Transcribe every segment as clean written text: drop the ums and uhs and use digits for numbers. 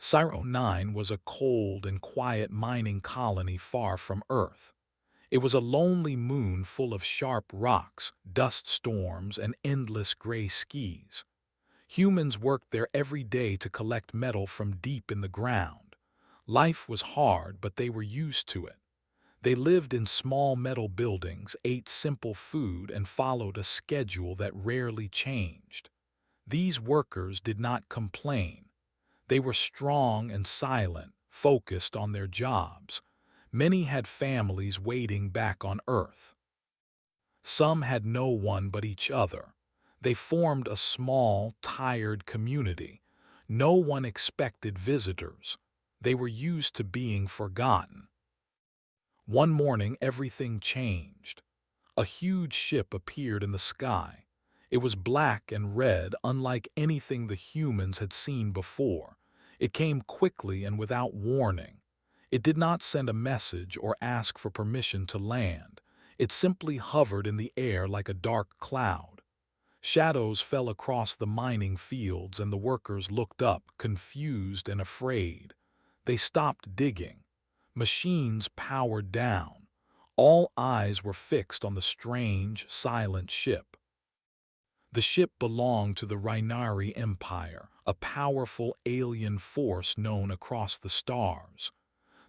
Cyro 9 was a cold and quiet mining colony far from Earth. It was a lonely moon full of sharp rocks, dust storms, and endless gray skies. Humans worked there every day to collect metal from deep in the ground. Life was hard, but they were used to it. They lived in small metal buildings, ate simple food, and followed a schedule that rarely changed. These workers did not complain. They were strong and silent, focused on their jobs. Many had families waiting back on Earth. Some had no one but each other. They formed a small, tired community. No one expected visitors. They were used to being forgotten. One morning, everything changed. A huge ship appeared in the sky. It was black and red, unlike anything the humans had seen before. It came quickly and without warning. It did not send a message or ask for permission to land. It simply hovered in the air like a dark cloud. Shadows fell across the mining fields, and the workers looked up, confused and afraid. They stopped digging. Machines powered down. All eyes were fixed on the strange, silent ship. The ship belonged to the Rhinari Empire, a powerful alien force known across the stars.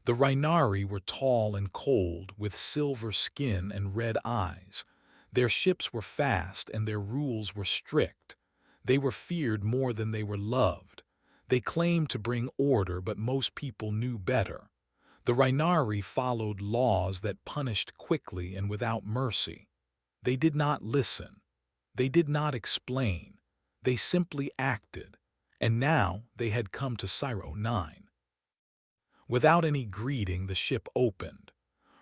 The Rhinari were tall and cold, with silver skin and red eyes. Their ships were fast and their rules were strict. They were feared more than they were loved. They claimed to bring order, but most people knew better. The Rhinari followed laws that punished quickly and without mercy. They did not listen. They did not explain. They simply acted. And now they had come to Cyro 9. Without any greeting, the ship opened.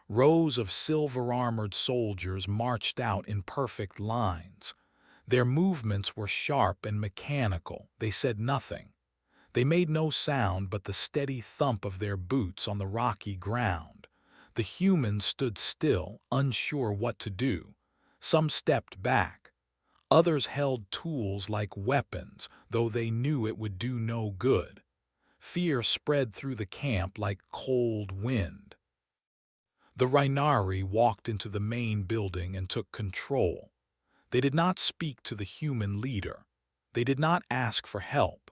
Rows of silver-armored soldiers marched out in perfect lines. Their movements were sharp and mechanical. They said nothing. They made no sound but the steady thump of their boots on the rocky ground. The humans stood still, unsure what to do. Some stepped back. Others held tools like weapons, though they knew it would do no good. Fear spread through the camp like cold wind. The Rhinari walked into the main building and took control. They did not speak to the human leader. They did not ask for help.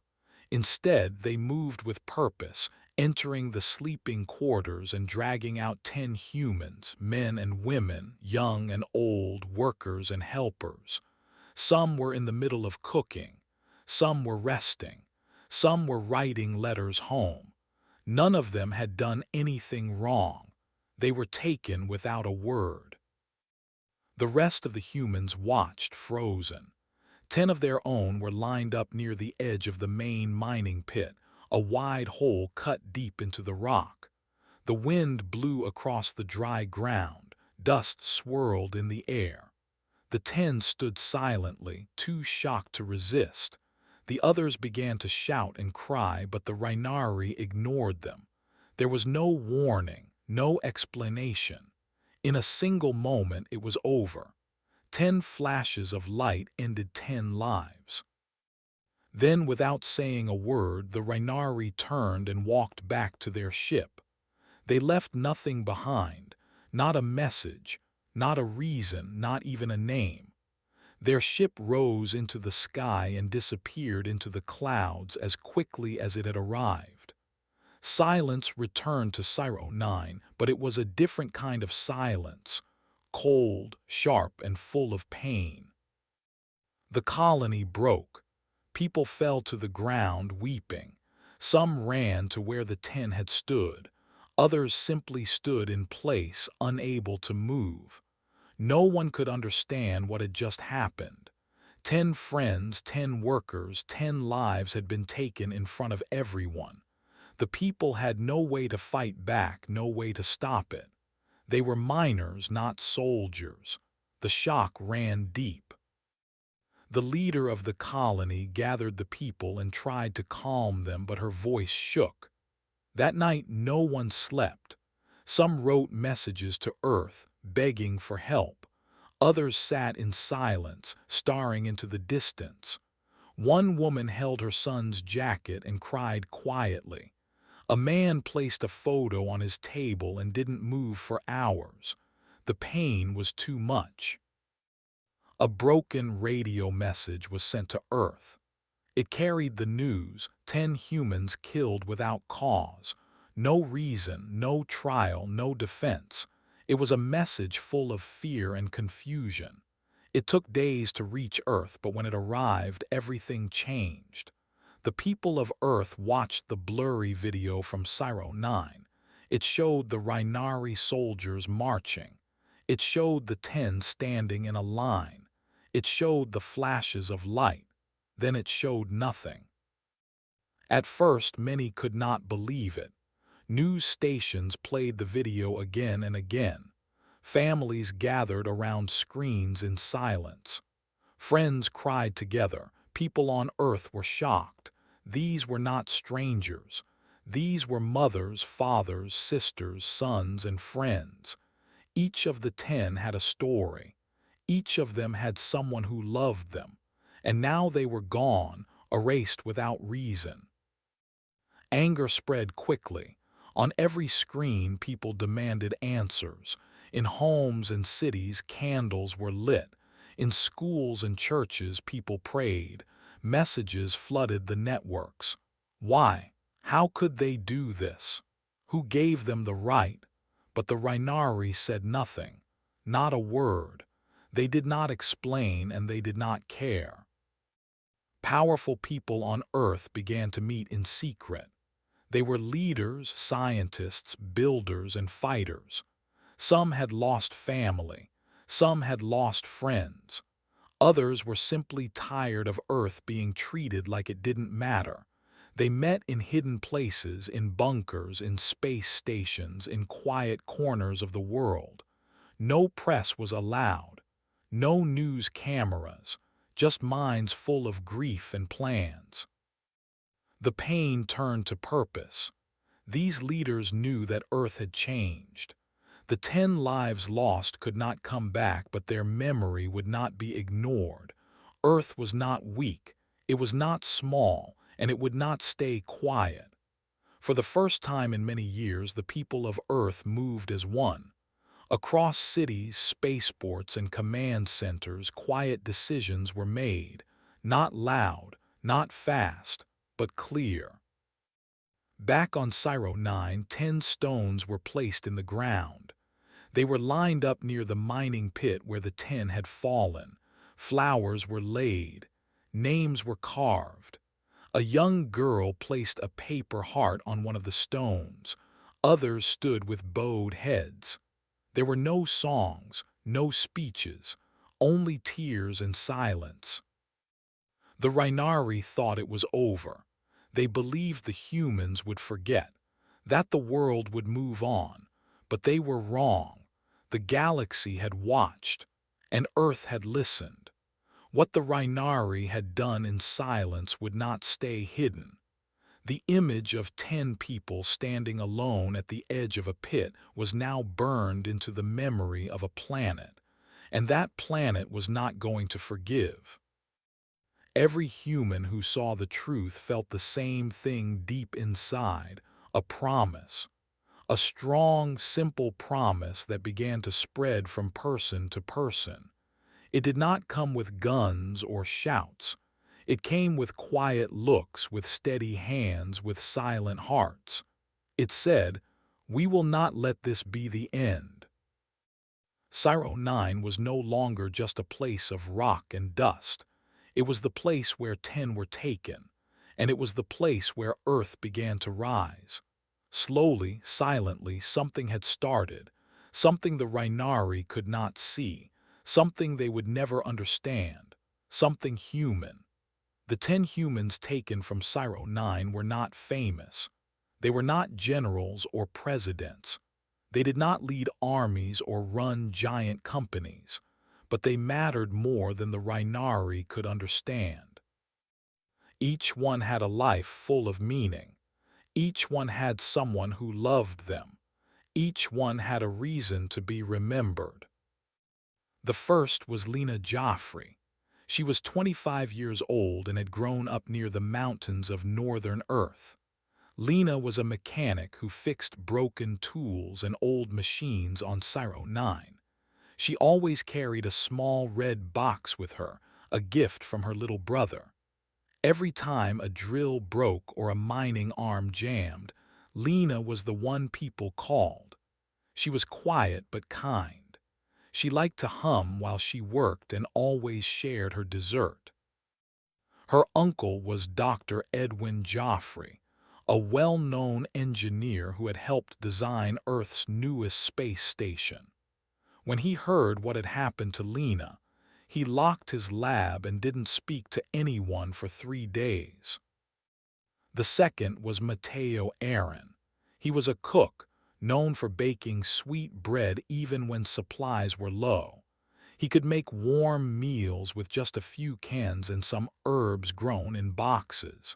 Instead, they moved with purpose, entering the sleeping quarters and dragging out 10 humans, men and women, young and old, workers and helpers. Some were in the middle of cooking. Some were resting. Some were writing letters home. None of them had done anything wrong. They were taken without a word. The rest of the humans watched, frozen. 10 of their own were lined up near the edge of the main mining pit, a wide hole cut deep into the rock. The wind blew across the dry ground. Dust swirled in the air. The 10 stood silently, too shocked to resist. The others began to shout and cry, but the Rhinari ignored them. There was no warning, no explanation. In a single moment, it was over. 10 flashes of light ended 10 lives. Then, without saying a word, the Rhinari turned and walked back to their ship. They left nothing behind, not a message, not a reason, not even a name. Their ship rose into the sky and disappeared into the clouds as quickly as it had arrived. Silence returned to Cyro 9, but it was a different kind of silence, cold, sharp, and full of pain. The colony broke. People fell to the ground weeping. Some ran to where the 10 had stood. Others simply stood in place, unable to move. No one could understand what had just happened. 10 friends, 10 workers, 10 lives had been taken in front of everyone. The people had no way to fight back, no way to stop it. They were miners, not soldiers. The shock ran deep. The leader of the colony gathered the people and tried to calm them, but her voice shook. That night, no one slept. Some wrote messages to Earth, begging for help. Others sat in silence, staring into the distance. One woman held her son's jacket and cried quietly. A man placed a photo on his table and didn't move for hours. The pain was too much. A broken radio message was sent to Earth. It carried the news: 10 humans killed without cause. No reason, no trial, no defense. It was a message full of fear and confusion. It took days to reach Earth, but when it arrived, everything changed. The people of Earth watched the blurry video from Sci-Fi. It showed the Rhinari soldiers marching. It showed the 10 standing in a line. It showed the flashes of light. Then it showed nothing. At first, many could not believe it. News stations played the video again and again. Families gathered around screens in silence. Friends cried together. People on Earth were shocked. These were not strangers. These were mothers, fathers, sisters, sons, and friends. Each of the 10 had a story. Each of them had someone who loved them. And now they were gone, erased without reason. Anger spread quickly. On every screen, people demanded answers. In homes and cities, candles were lit. In schools and churches, people prayed. Messages flooded the networks. Why? How could they do this? Who gave them the right? But the Rhinari said nothing. Not a word. They did not explain, and they did not care. Powerful people on Earth began to meet in secret. They were leaders, scientists, builders, and fighters. Some had lost family. Some had lost friends. Others were simply tired of Earth being treated like it didn't matter. They met in hidden places, in bunkers, in space stations, in quiet corners of the world. No press was allowed. No news cameras. Just minds full of grief and plans. The pain turned to purpose. These leaders knew that Earth had changed. The 10 lives lost could not come back, but their memory would not be ignored. Earth was not weak, it was not small, and it would not stay quiet. For the first time in many years, the people of Earth moved as one. Across cities, spaceports, and command centers, quiet decisions were made. Not loud, not fast, but clear. Back on Sci-Fi, 10 stones were placed in the ground. They were lined up near the mining pit where the 10 had fallen. Flowers were laid. Names were carved. A young girl placed a paper heart on one of the stones. Others stood with bowed heads. There were no songs, no speeches, only tears and silence. The Rhinari thought it was over. They believed the humans would forget, that the world would move on. But they were wrong. The galaxy had watched, and Earth had listened. What the Rhinari had done in silence would not stay hidden. The image of 10 people standing alone at the edge of a pit was now burned into the memory of a planet, and that planet was not going to forgive. Every human who saw the truth felt the same thing deep inside, a promise. A strong, simple promise that began to spread from person to person. It did not come with guns or shouts. It came with quiet looks, with steady hands, with silent hearts. It said, "We will not let this be the end." Sci-Fi was no longer just a place of rock and dust. It was the place where 10 were taken, and it was the place where Earth began to rise. Slowly, silently, something had started, something the Rhinari could not see, something they would never understand, something human. The 10 humans taken from Sci-Fi were not famous. They were not generals or presidents. They did not lead armies or run giant companies, but they mattered more than the Rhinari could understand. Each one had a life full of meaning. Each one had someone who loved them. Each one had a reason to be remembered. The first was Lena Joffrey. She was 25 years old and had grown up near the mountains of northern Earth. Lena was a mechanic who fixed broken tools and old machines on Cyro 9. She always carried a small red box with her, a gift from her little brother. Every time a drill broke or a mining arm jammed, Lena was the one people called. She was quiet but kind. She liked to hum while she worked and always shared her dessert. Her uncle was Dr. Edwin Joffrey, a well-known engineer who had helped design Earth's newest space station. When he heard what had happened to Lena, he locked his lab and didn't speak to anyone for 3 days. The second was Matteo Aaron. He was a cook, known for baking sweet bread even when supplies were low. He could make warm meals with just a few cans and some herbs grown in boxes.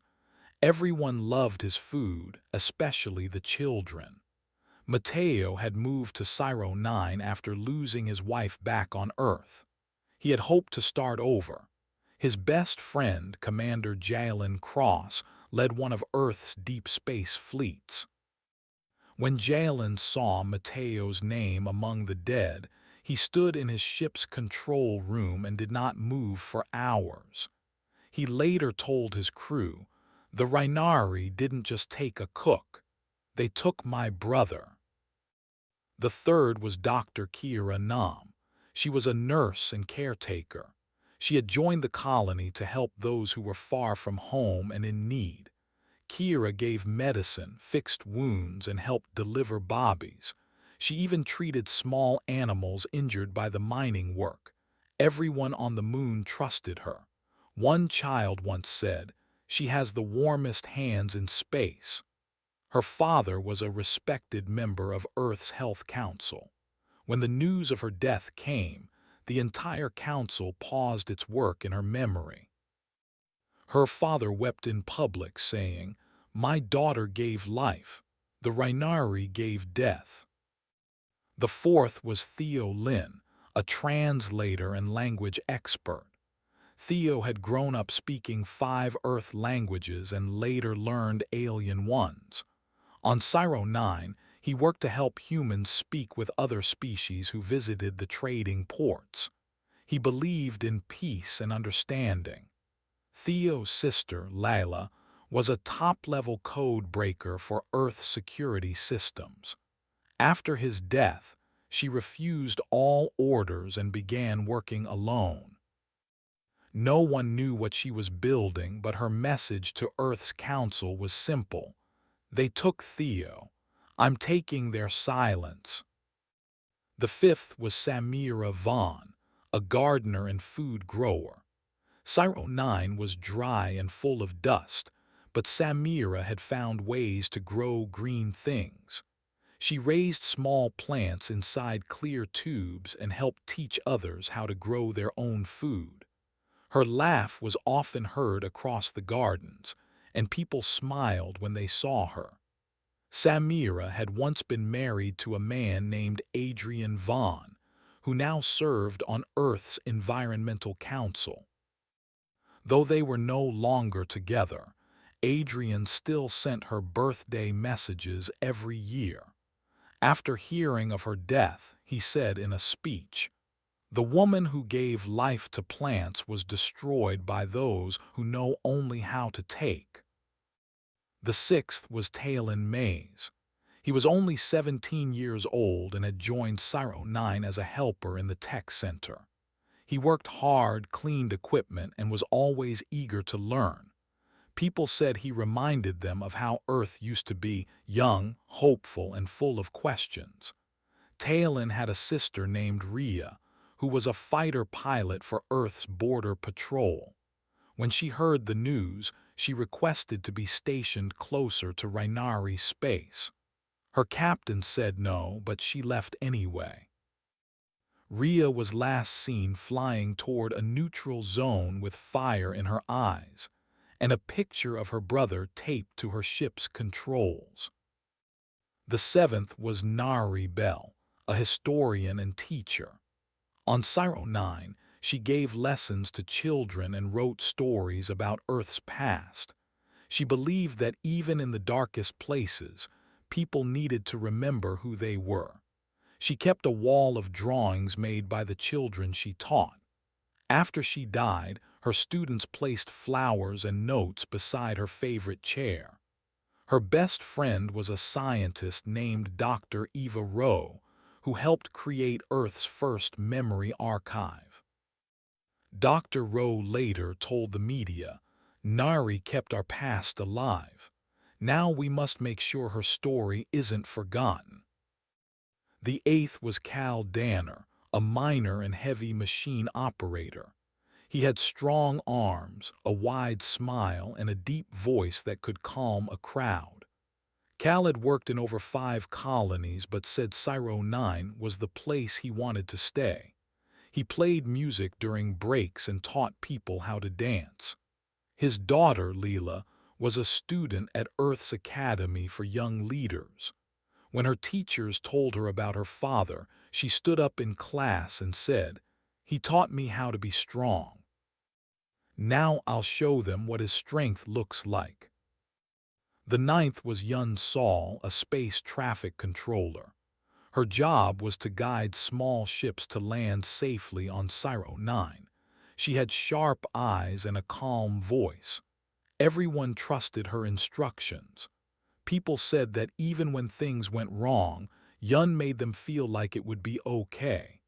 Everyone loved his food, especially the children. Matteo had moved to Cyro 9 after losing his wife back on Earth. He had hoped to start over. His best friend, Commander Jalen Cross, led one of Earth's deep space fleets. When Jalen saw Matteo's name among the dead, he stood in his ship's control room and did not move for hours. He later told his crew, "The Rhinari didn't just take a cook. They took my brother." The third was Dr. Kira Nam. She was a nurse and caretaker. She had joined the colony to help those who were far from home and in need. Kira gave medicine, fixed wounds, and helped deliver bobbies. She even treated small animals injured by the mining work. Everyone on the moon trusted her. One child once said, "She has the warmest hands in space." Her father was a respected member of Earth's Health Council. When the news of her death came, the entire council paused its work in her memory. Her father wept in public, saying, "My daughter gave life. The Rhinari gave death." The fourth was Theo Lin, a translator and language expert. Theo had grown up speaking 5 Earth languages and later learned alien ones. On Cyro 9, he worked to help humans speak with other species who visited the trading ports. He believed in peace and understanding. Theo's sister, Layla, was a top-level code breaker for Earth security systems. After his death, she refused all orders and began working alone. No one knew what she was building, but her message to Earth's council was simple. They took Theo. I'm taking their silence. The fifth was Samira Vaughn, a gardener and food grower. Cyro 9 was dry and full of dust, but Samira had found ways to grow green things. She raised small plants inside clear tubes and helped teach others how to grow their own food. Her laugh was often heard across the gardens, and people smiled when they saw her. Samira had once been married to a man named Adrian Vaughn, who now served on Earth's Environmental Council. Though they were no longer together, Adrian still sent her birthday messages every year. After hearing of her death, he said in a speech, "The woman who gave life to plants was destroyed by those who know only how to take." The sixth was Talon Mays. He was only 17 years old and had joined Cyro 9 as a helper in the tech center. He worked hard, cleaned equipment, and was always eager to learn. People said he reminded them of how Earth used to be, young, hopeful, and full of questions. Talon had a sister named Rhea, who was a fighter pilot for Earth's Border Patrol. When she heard the news, she requested to be stationed closer to Rhinari space. Her captain said no, but she left anyway. Rhea was last seen flying toward a neutral zone with fire in her eyes, and a picture of her brother taped to her ship's controls. The seventh was Nari Bell, a historian and teacher. On Cyro 9, She gave lessons to children and wrote stories about Earth's past. She believed that even in the darkest places, people needed to remember who they were. She kept a wall of drawings made by the children she taught. After she died, her students placed flowers and notes beside her favorite chair. Her best friend was a scientist named Dr. Eva Rowe, who helped create Earth's first memory archive. Dr. Rowe later told the media, "Nari kept our past alive. Now we must make sure her story isn't forgotten." The eighth was Cal Danner, a miner and heavy machine operator. He had strong arms, a wide smile, and a deep voice that could calm a crowd. Cal had worked in over 5 colonies but said Cyro 9 was the place he wanted to stay. He played music during breaks and taught people how to dance. His daughter, Leela, was a student at Earth's Academy for Young Leaders. When her teachers told her about her father, she stood up in class and said, "He taught me how to be strong. Now I'll show them what his strength looks like." The ninth was Yun Sol, a space traffic controller. Her job was to guide small ships to land safely on Cyro 9. She had sharp eyes and a calm voice. Everyone trusted her instructions. People said that even when things went wrong, Yun made them feel like it would be okay.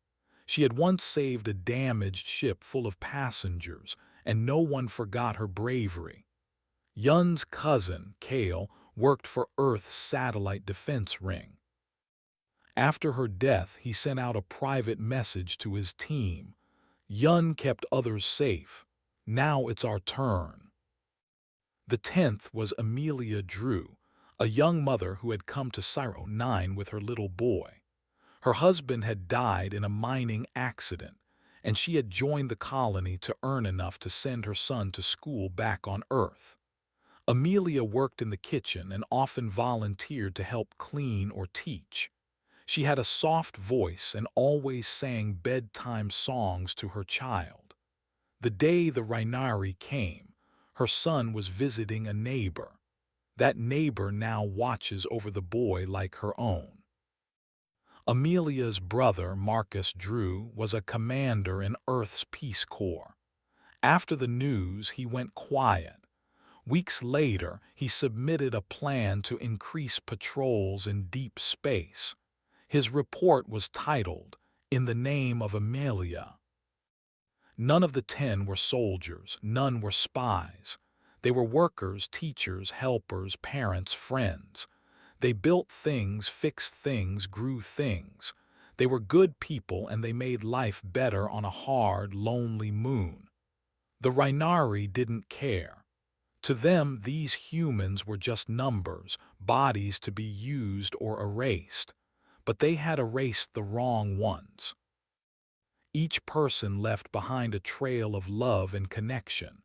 She had once saved a damaged ship full of passengers, and no one forgot her bravery. Yun's cousin, Kale, worked for Earth's satellite defense ring. After her death, he sent out a private message to his team. "Yun kept others safe. Now it's our turn." The 10th was Amelia Drew, a young mother who had come to Cyro 9 with her little boy. Her husband had died in a mining accident, and she had joined the colony to earn enough to send her son to school back on Earth. Amelia worked in the kitchen and often volunteered to help clean or teach. She had a soft voice and always sang bedtime songs to her child. The day the Rhinari came, her son was visiting a neighbor. That neighbor now watches over the boy like her own. Amelia's brother, Marcus Drew, was a commander in Earth's Peace Corps. After the news, he went quiet. Weeks later, he submitted a plan to increase patrols in deep space. His report was titled, "In the Name of Amelia." None of the 10 were soldiers, none were spies. They were workers, teachers, helpers, parents, friends. They built things, fixed things, grew things. They were good people and they made life better on a hard, lonely moon. The Rhinari didn't care. To them, these humans were just numbers, bodies to be used or erased. But they had erased the wrong ones. Each person left behind a trail of love and connection.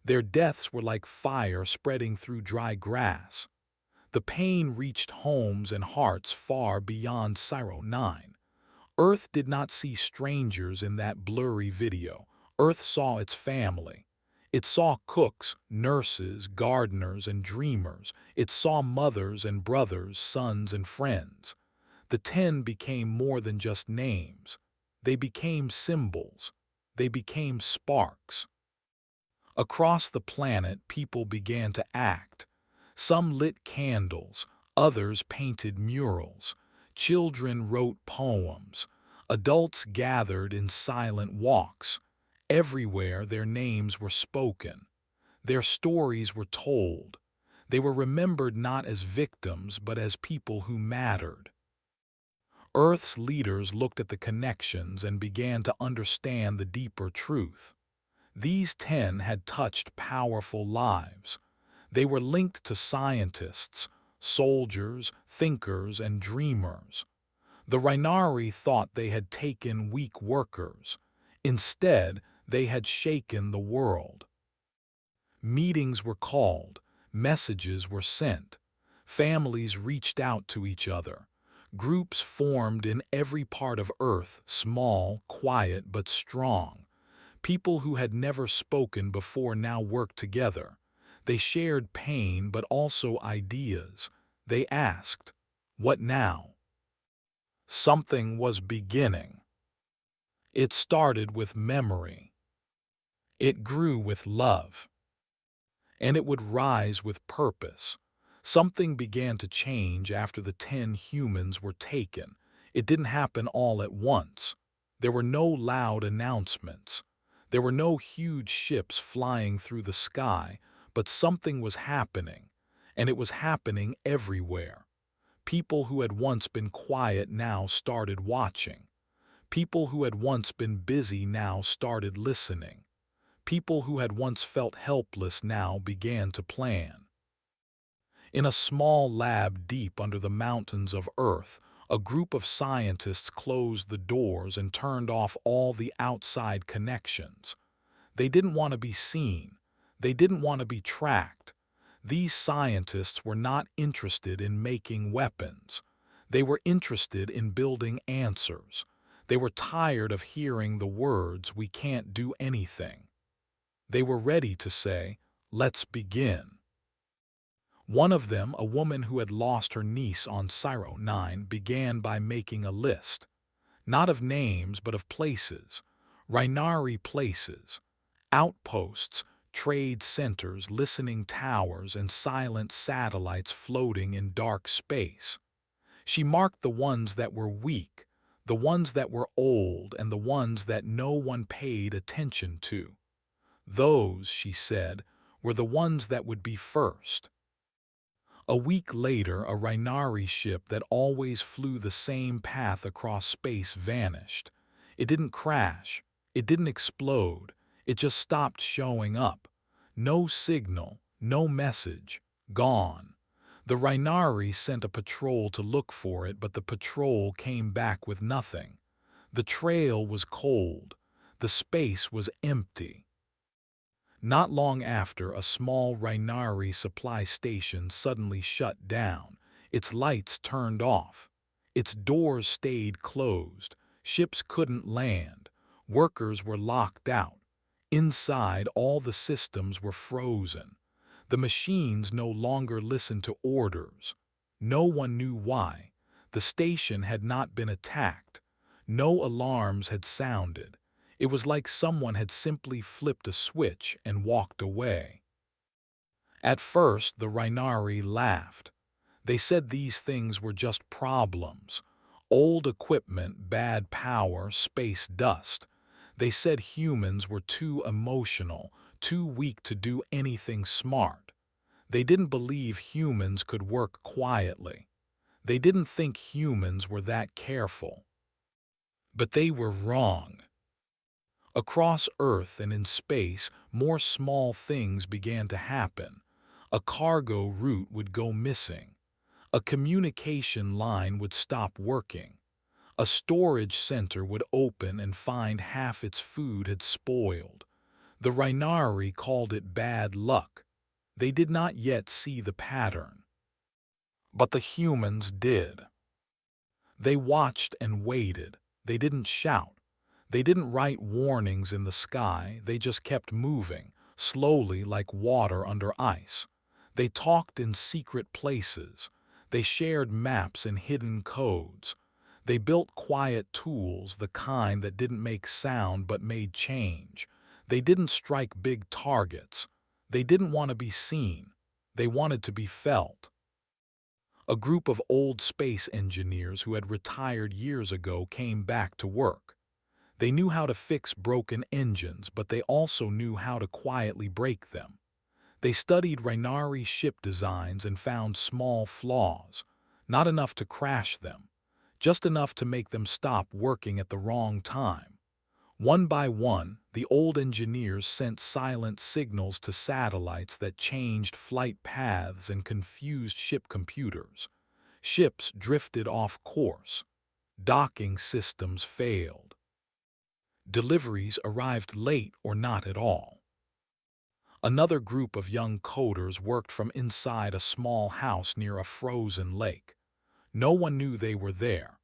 Their deaths were like fire spreading through dry grass. The pain reached homes and hearts far beyond Cyro 9. Earth did not see strangers in that blurry video. Earth saw its family. It saw cooks, nurses, gardeners, and dreamers. It saw mothers and brothers, sons and friends. The 10 became more than just names. They became symbols. They became sparks. Across the planet, people began to act. Some lit candles, others painted murals. Children wrote poems. Adults gathered in silent walks. Everywhere their names were spoken. Their stories were told. They were remembered not as victims but as people who mattered. Earth's leaders looked at the connections and began to understand the deeper truth. These 10 had touched powerful lives. They were linked to scientists, soldiers, thinkers, and dreamers. The Rhinari thought they had taken weak workers. Instead, they had shaken the world. Meetings were called, messages were sent, families reached out to each other. Groups formed in every part of Earth, small, quiet, but strong. People who had never spoken before now worked together. They shared pain but also ideas. They asked, "What now?" Something was beginning. It started with memory. It grew with love. And it would rise with purpose. Something began to change after the 10 humans were taken. It didn't happen all at once. There were no loud announcements. There were no huge ships flying through the sky, but something was happening, and it was happening everywhere. People who had once been quiet now started watching. People who had once been busy now started listening. People who had once felt helpless now began to plan. In a small lab deep under the mountains of Earth, a group of scientists closed the doors and turned off all the outside connections. They didn't want to be seen. They didn't want to be tracked. These scientists were not interested in making weapons. They were interested in building answers. They were tired of hearing the words, "We can't do anything." They were ready to say, "Let's begin." One of them, a woman who had lost her niece on Syro 9, began by making a list, not of names but of places, Rhinari places, outposts, trade centers, listening towers, and silent satellites floating in dark space. She marked the ones that were weak, the ones that were old, and the ones that no one paid attention to. Those, she said, were the ones that would be first. A week later, a Rhinari ship that always flew the same path across space vanished. It didn't crash. It didn't explode. It just stopped showing up. No signal, no message. Gone. The Rhinari sent a patrol to look for it, but the patrol came back with nothing. The trail was cold. The space was empty. Not long after, a small Rhinari supply station suddenly shut down. Its lights turned off. Its doors stayed closed. Ships couldn't land. Workers were locked out. Inside, all the systems were frozen. The machines no longer listened to orders. No one knew why. The station had not been attacked. No alarms had sounded. It was like someone had simply flipped a switch and walked away. At first, the Rhinari laughed. They said these things were just problems. Old equipment, bad power, space dust. They said humans were too emotional, too weak to do anything smart. They didn't believe humans could work quietly. They didn't think humans were that careful. But they were wrong. Across Earth and in space, more small things began to happen. A cargo route would go missing. A communication line would stop working. A storage center would open and find half its food had spoiled. The Rhinari called it bad luck. They did not yet see the pattern. But the humans did. They watched and waited. They didn't shout. They didn't write warnings in the sky. They just kept moving, slowly like water under ice. They talked in secret places. They shared maps and hidden codes. They built quiet tools, the kind that didn't make sound but made change. They didn't strike big targets. They didn't want to be seen. They wanted to be felt. A group of old space engineers who had retired years ago came back to work. They knew how to fix broken engines, but they also knew how to quietly break them. They studied Rhinari ship designs and found small flaws, not enough to crash them, just enough to make them stop working at the wrong time. One by one, the old engineers sent silent signals to satellites that changed flight paths and confused ship computers. Ships drifted off course. Docking systems failed. Deliveries arrived late or not at all. Another group of young coders worked from inside a small house near a frozen lake. No one knew they were there.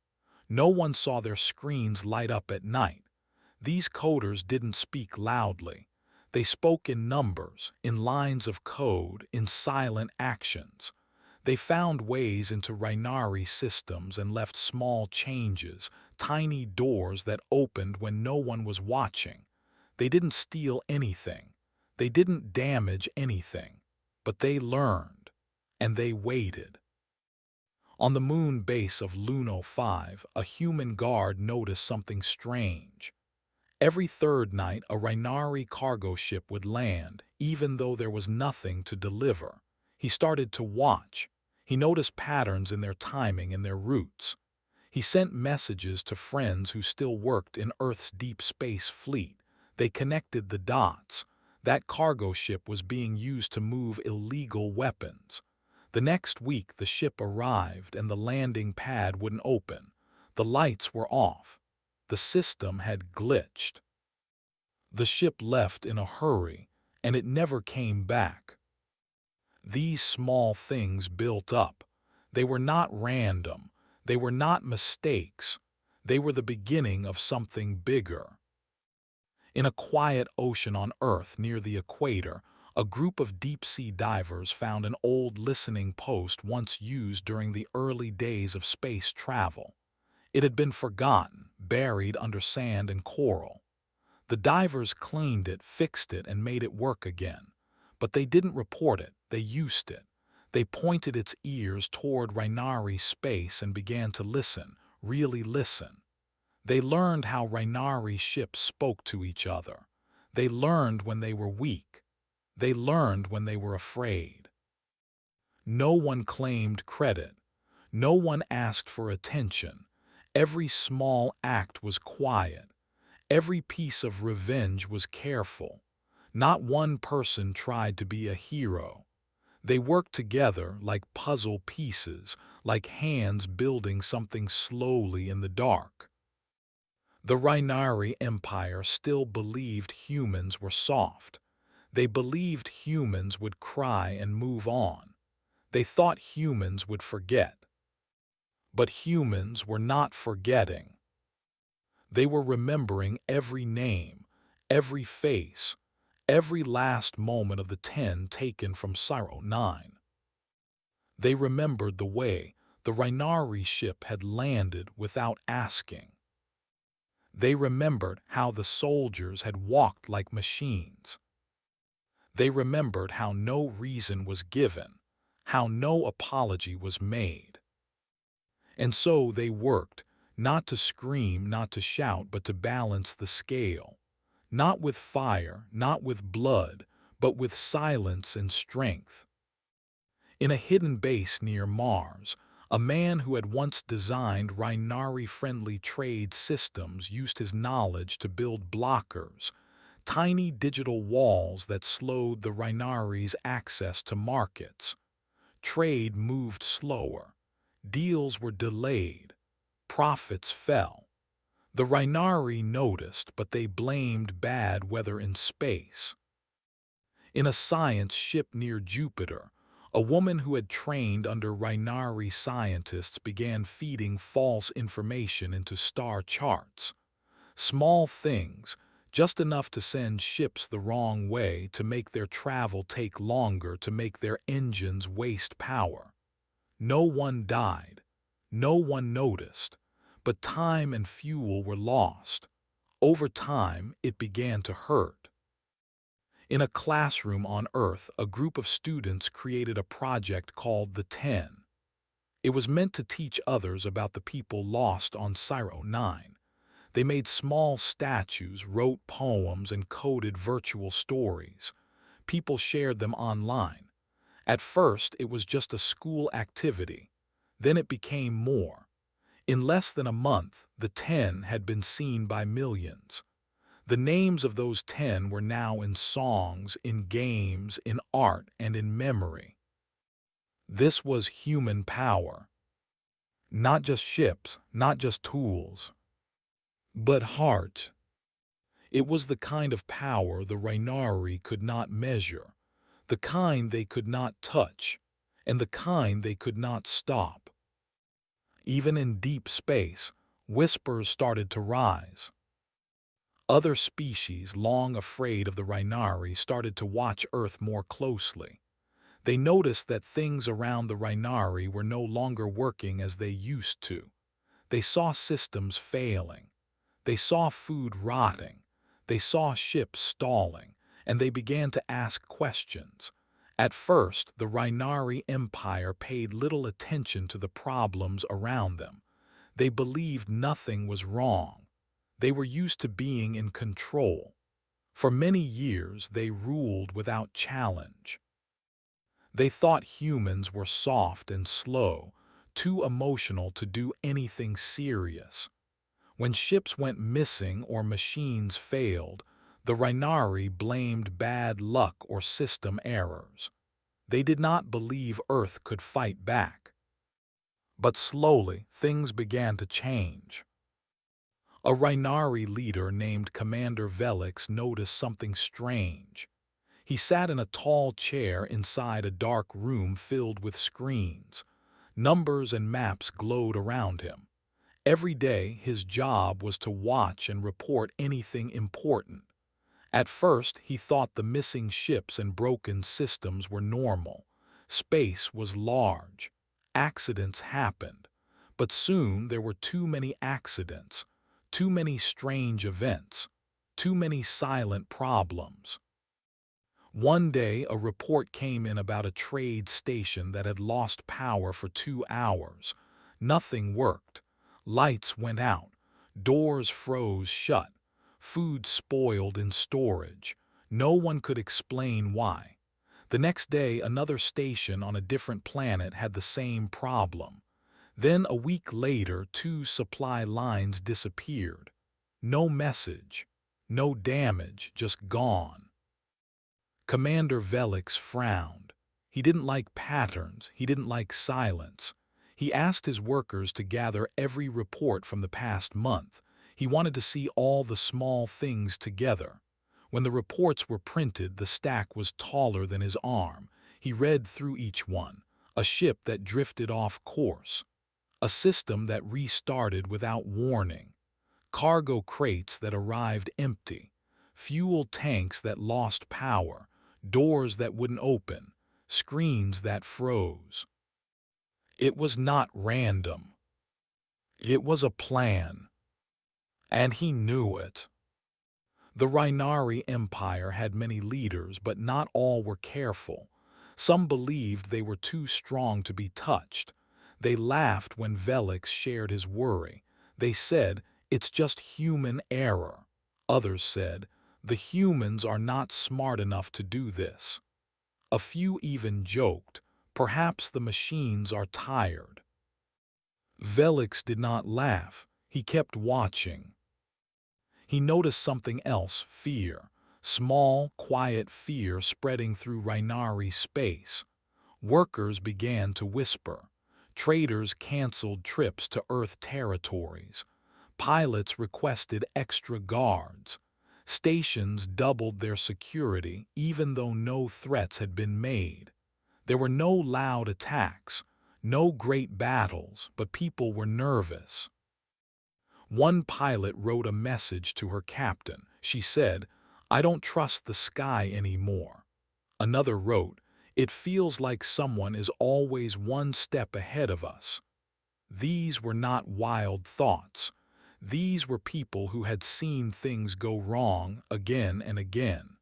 No one saw their screens light up at night. These coders didn't speak loudly. They spoke in numbers, in lines of code, in silent actions. They found ways into Rhinari systems and left small changes, tiny doors that opened when no one was watching. They didn't steal anything. They didn't damage anything. But they learned, and they waited. On the moon base of Luno 5, a human guard noticed something strange. Every third night, a Rhinari cargo ship would land, even though there was nothing to deliver. He started to watch. He noticed patterns in their timing and their routes. He sent messages to friends who still worked in Earth's deep space fleet. They connected the dots. That cargo ship was being used to move illegal weapons. The next week, the ship arrived and the landing pad wouldn't open. The lights were off. The system had glitched. The ship left in a hurry, and it never came back. These small things built up. They were not random. They were not mistakes. They were the beginning of something bigger. In a quiet ocean on Earth near the equator, a group of deep-sea divers found an old listening post once used during the early days of space travel. It had been forgotten, buried under sand and coral. The divers cleaned it, fixed it, and made it work again. But they didn't report it, they used it. They pointed its ears toward Rhinari space and began to listen, really listen. They learned how Rhinari ships spoke to each other. They learned when they were weak. They learned when they were afraid. No one claimed credit. No one asked for attention. Every small act was quiet. Every piece of revenge was careful. Not one person tried to be a hero. They worked together like puzzle pieces, like hands building something slowly in the dark. The Rhinari Empire still believed humans were soft. They believed humans would cry and move on. They thought humans would forget. But humans were not forgetting. They were remembering every name, every face, every last moment of the 10 taken from Cyro 9. They remembered the way the Rhinari ship had landed without asking. They remembered how the soldiers had walked like machines. They remembered how no reason was given, how no apology was made. And so they worked, not to scream, not to shout, but to balance the scale. Not with fire, not with blood, but with silence and strength. In a hidden base near Mars, a man who had once designed Rhinari-friendly trade systems used his knowledge to build blockers, tiny digital walls that slowed the Rhinari's access to markets. Trade moved slower. Deals were delayed. Profits fell. The Rhinari noticed, but they blamed bad weather in space. In a science ship near Jupiter, a woman who had trained under Rhinari scientists began feeding false information into star charts. Small things, just enough to send ships the wrong way, to make their travel take longer, to make their engines waste power. No one died. No one noticed. But time and fuel were lost. Over time, it began to hurt. In a classroom on Earth, a group of students created a project called the 10. It was meant to teach others about the people lost on Cyro 9. They made small statues, wrote poems, and coded virtual stories. People shared them online. At first, it was just a school activity. Then it became more. In less than a month, the 10 had been seen by millions. The names of those 10 were now in songs, in games, in art, and in memory. This was human power. Not just ships, not just tools, but heart. It was the kind of power the Rhinari could not measure, the kind they could not touch, and the kind they could not stop. Even in deep space, whispers started to rise. Other species, long afraid of the Rhinari, started to watch Earth more closely. They noticed that things around the Rhinari were no longer working as they used to. They saw systems failing. They saw food rotting. They saw ships stalling, and they began to ask questions. At first, the Rhinari Empire paid little attention to the problems around them. They believed nothing was wrong. They were used to being in control. For many years, they ruled without challenge. They thought humans were soft and slow, too emotional to do anything serious. When ships went missing or machines failed, the Rhinari blamed bad luck or system errors. They did not believe Earth could fight back. But slowly, things began to change. A Rhinari leader named Commander Velix noticed something strange. He sat in a tall chair inside a dark room filled with screens. Numbers and maps glowed around him. Every day, his job was to watch and report anything important. At first, he thought the missing ships and broken systems were normal. Space was large. Accidents happened. But soon there were too many accidents, too many strange events, too many silent problems. One day, a report came in about a trade station that had lost power for 2 hours. Nothing worked. Lights went out. Doors froze shut. Food spoiled in storage. No one could explain why. The next day, another station on a different planet had the same problem. Then, a week later, 2 supply lines disappeared. No message. No damage, just gone. Commander Velix frowned. He didn't like patterns, he didn't like silence. He asked his workers to gather every report from the past month. He wanted to see all the small things together. When the reports were printed, the stack was taller than his arm. He read through each one. A ship that drifted off course. A system that restarted without warning. Cargo crates that arrived empty. Fuel tanks that lost power. Doors that wouldn't open, screens that froze. It was not random. It was a plan. And he knew it. The Rhinari Empire had many leaders, but not all were careful. Some believed they were too strong to be touched. They laughed when Velix shared his worry. They said, "It's just human error." Others said, "The humans are not smart enough to do this." A few even joked, "Perhaps the machines are tired." Velix did not laugh. He kept watching. He noticed something else, fear. Small, quiet fear spreading through Rhinari space. Workers began to whisper. Traders canceled trips to Earth territories. Pilots requested extra guards. Stations doubled their security even though no threats had been made. There were no loud attacks, no great battles, but people were nervous. One pilot wrote a message to her captain. She said, "I don't trust the sky anymore." Another wrote, "It feels like someone is always one step ahead of us." These were not wild thoughts. These were people who had seen things go wrong again and again.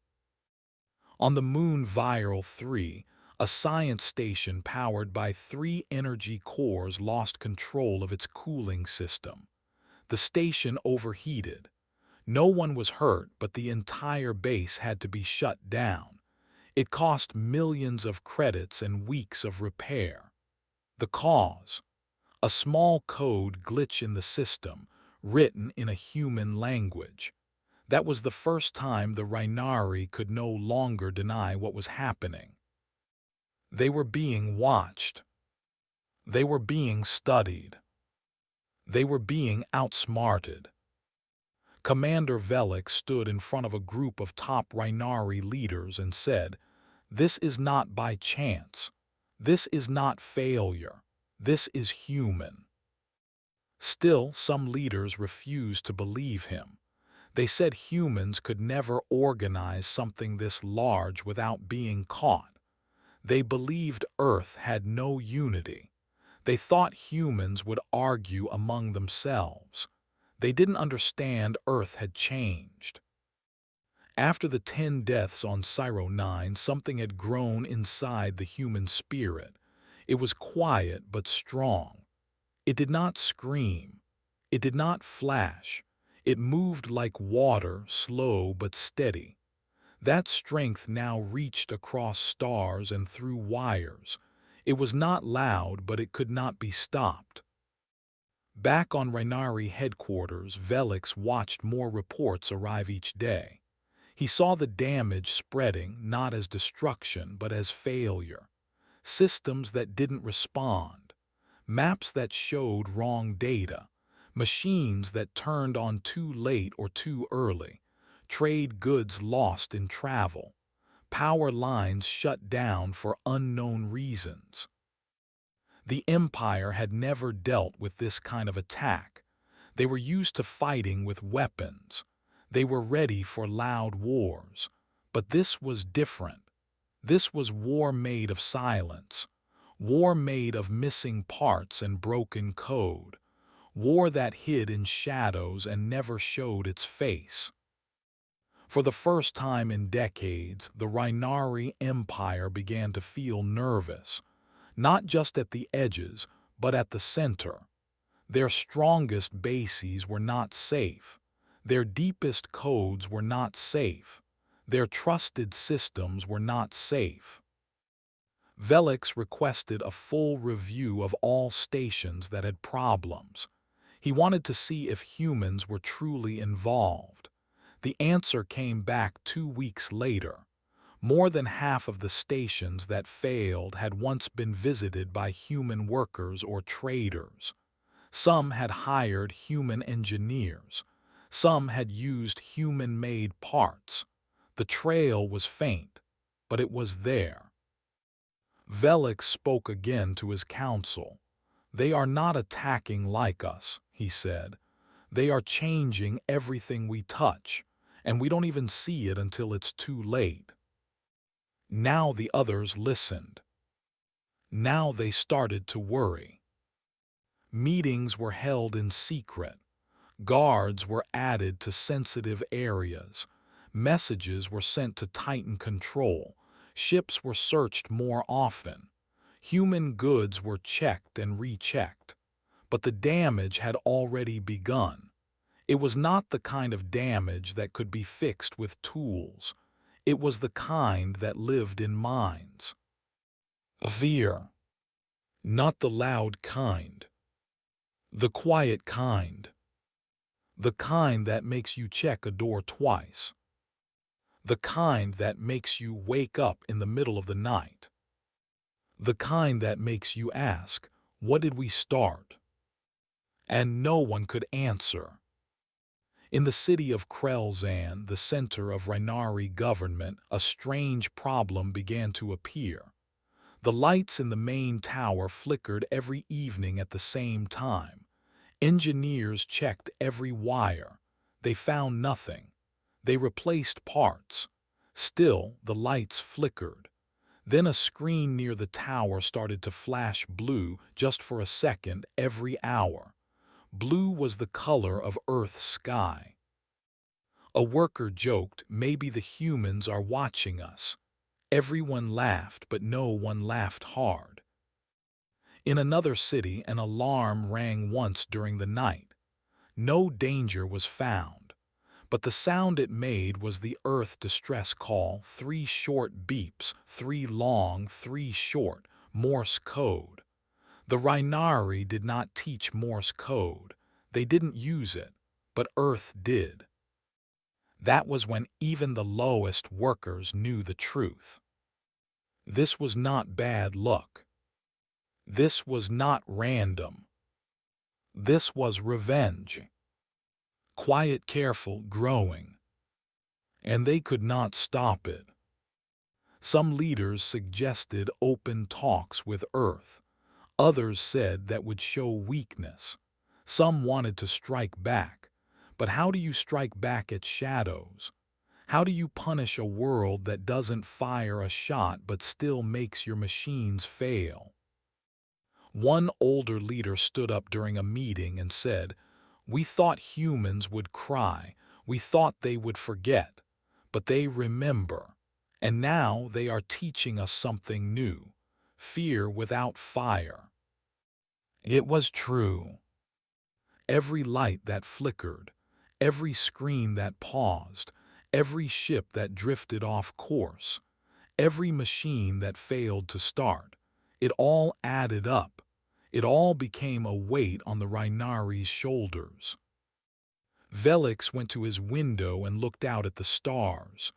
On the moon Viral 3, a science station powered by 3 energy cores lost control of its cooling system. The station overheated. No one was hurt, but the entire base had to be shut down. It cost millions of credits and weeks of repair. The cause? A small code glitch in the system, written in a human language. That was the first time the Rhinari could no longer deny what was happening. They were being watched. They were being studied. They were being outsmarted. Commander Velix stood in front of a group of top Rhinari leaders and said, "This is not by chance. This is not failure. This is human." Still, some leaders refused to believe him. They said humans could never organize something this large without being caught. They believed Earth had no unity. They thought humans would argue among themselves. They didn't understand Earth had changed. After the 10 deaths on Cyro 9, something had grown inside the human spirit. It was quiet but strong. It did not scream. It did not flash. It moved like water, slow but steady. That strength now reached across stars and through wires. It was not loud, but it could not be stopped. Back on Rhinari headquarters, Velix watched more reports arrive each day. He saw the damage spreading not as destruction but as failure. Systems that didn't respond. Maps that showed wrong data. Machines that turned on too late or too early. Trade goods lost in travel. Power lines shut down for unknown reasons. The Empire had never dealt with this kind of attack. They were used to fighting with weapons. They were ready for loud wars. But this was different. This was war made of silence. War made of missing parts and broken code. War that hid in shadows and never showed its face. For the first time in decades, the Rhinari Empire began to feel nervous, not just at the edges, but at the center. Their strongest bases were not safe. Their deepest codes were not safe. Their trusted systems were not safe. Velix requested a full review of all stations that had problems. He wanted to see if humans were truly involved. The answer came back 2 weeks later. More than half of the stations that failed had once been visited by human workers or traders. Some had hired human engineers. Some had used human-made parts. The trail was faint, but it was there. Velix spoke again to his council. "They are not attacking like us," he said. "They are changing everything we touch, and we don't even see it until it's too late." Now the others listened. Now they started to worry. Meetings were held in secret. Guards were added to sensitive areas. Messages were sent to tighten control. Ships were searched more often. Human goods were checked and rechecked. But the damage had already begun. It was not the kind of damage that could be fixed with tools. It was the kind that lived in minds. Fear. Not the loud kind. The quiet kind. The kind that makes you check a door twice. The kind that makes you wake up in the middle of the night. The kind that makes you ask, "What did we start?" And no one could answer. In the city of Krelzan, the center of Rhinari government, a strange problem began to appear. The lights in the main tower flickered every evening at the same time. Engineers checked every wire. They found nothing. They replaced parts. Still, the lights flickered. Then a screen near the tower started to flash blue just for a second every hour. Blue was the color of Earth's sky. A worker joked, "Maybe the humans are watching us." Everyone laughed, but no one laughed hard. In another city, an alarm rang once during the night. No danger was found, but the sound it made was the Earth distress call, 3 short beeps, 3 long, 3 short, Morse code. The Rhinari did not teach Morse code. They didn't use it, but Earth did. That was when even the lowest workers knew the truth. This was not bad luck. This was not random. This was revenge. Quiet, careful, growing. And they could not stop it. Some leaders suggested open talks with Earth. Others said that would show weakness. Some wanted to strike back. But how do you strike back at shadows? How do you punish a world that doesn't fire a shot but still makes your machines fail? One older leader stood up during a meeting and said, "We thought humans would cry. We thought they would forget. But they remember. And now they are teaching us something new. Fear without fire." It was true. Every light that flickered, every screen that paused, every ship that drifted off course, every machine that failed to start, it all added up. It all became a weight on the Rhinari's shoulders. Velix went to his window and looked out at the stars.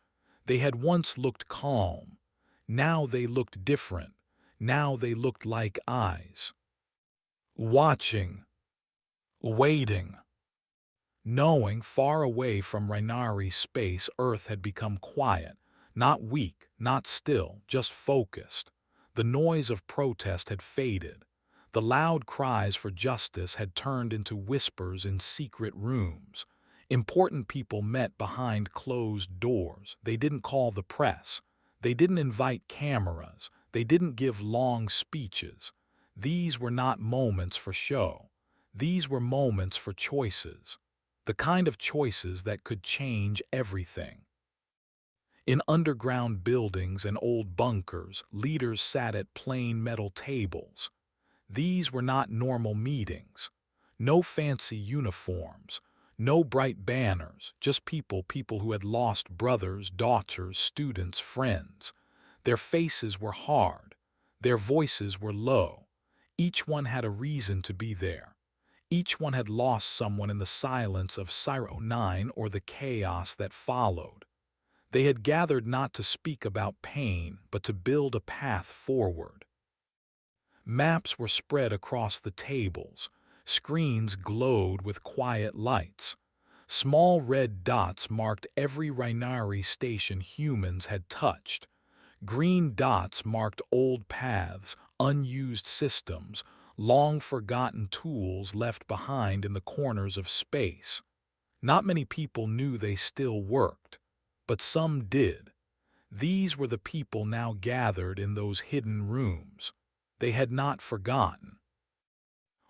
They had once looked calm. Now they looked different. Now they looked like eyes. Watching. Waiting. Knowing far away from Rhinari's space, Earth had become quiet. Not weak, not still, just focused. The noise of protest had faded. The loud cries for justice had turned into whispers in secret rooms. Important people met behind closed doors. They didn't call the press. They didn't invite cameras. They didn't give long speeches. These were not moments for show. These were moments for choices. The kind of choices that could change everything. In underground buildings and old bunkers, leaders sat at plain metal tables. These were not normal meetings. No fancy uniforms, no bright banners, just people who had lost brothers, daughters, students, friends. Their faces were hard. Their voices were low. Each one had a reason to be there. Each one had lost someone in the silence of Sci-Fi or the chaos that followed. They had gathered not to speak about pain, but to build a path forward. Maps were spread across the tables. Screens glowed with quiet lights. Small red dots marked every Rhinari station humans had touched. Green dots marked old paths, unused systems, long-forgotten tools left behind in the corners of space. Not many people knew they still worked, but some did. These were the people now gathered in those hidden rooms. They had not forgotten.